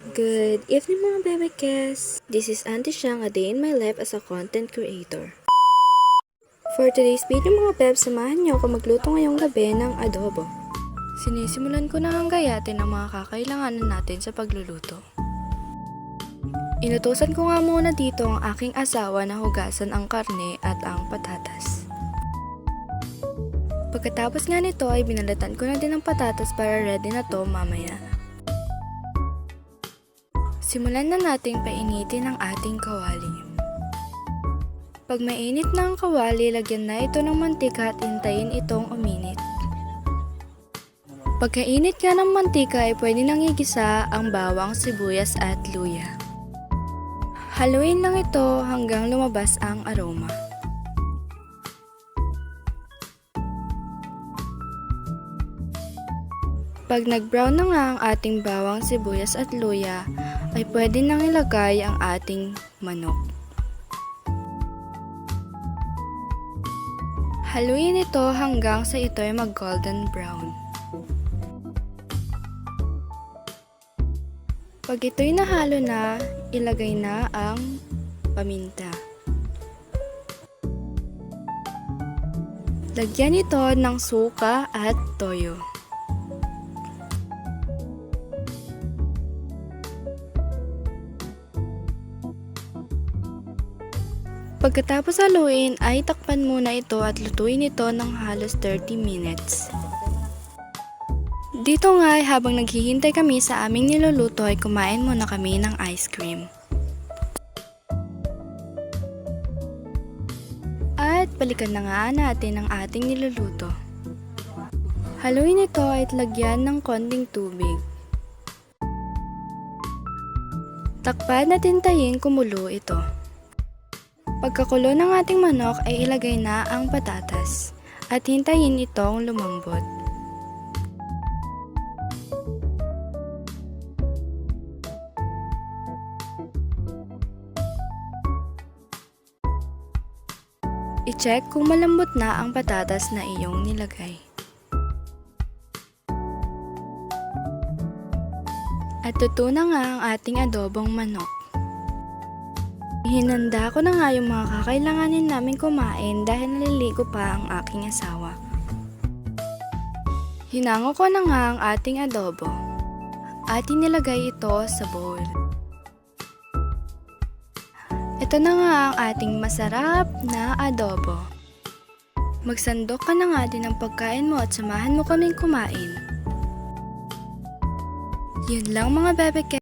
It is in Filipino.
Good evening mga bebekes! This is Auntie Shang, a day in my life as a content creator. For today's video mga beb, samahan niyo ako magluto ngayong gabi ng adobo. Sinisimulan ko na ang gayatin ang mga kakailanganan natin sa pagluluto. Inutusan ko nga muna dito ang aking asawa na hugasan ang karne at ang patatas. Pagkatapos nga nito ay binalatan ko na din ang patatas para ready na to mamaya. Simulan na nating painitin ang ating kawali. Pag mainit na ang kawali, lagyan na ito ng mantika at hintayin itong uminit. Pagkainit nga ng mantika ay pwede nang igisa ang bawang, sibuyas at luya. Haluin lang ito hanggang lumabas ang aroma. Pag nag-brown na nga ang ating bawang, sibuyas at luya, ay pwede nang ilagay ang ating manok. Haluin ito hanggang sa ito ay mag-golden brown. Pag ito'y nahalo na, ilagay na ang paminta. Lagyan ito ng suka at toyo. Pagkatapos haluin ay takpan muna ito at lutuin ito ng halos 30 minutes. Dito nga ay habang naghihintay kami sa aming niluluto ay kumain muna kami ng ice cream. At balikan na nga natin ang ating niluluto. Haluin ito at lagyan ng konting tubig. Takpan at hintayin kumulo ito. Pagkakulo ng ating manok ay ilagay na ang patatas at hintayin itong lumambot. I-check kung malambot na ang patatas na iyong nilagay. At luto na nga ang ating adobong manok. Hinanda ko na nga yung mga kakailanganin namin kumain dahil naliligo pa ang aking asawa. Hinango ko na nga ang ating adobo at inilagay ito sa bowl. Ito na nga ang ating masarap na adobo. Magsandok ka na nga din ng pagkain mo at samahan mo kaming kumain. Yun lang mga bebeke.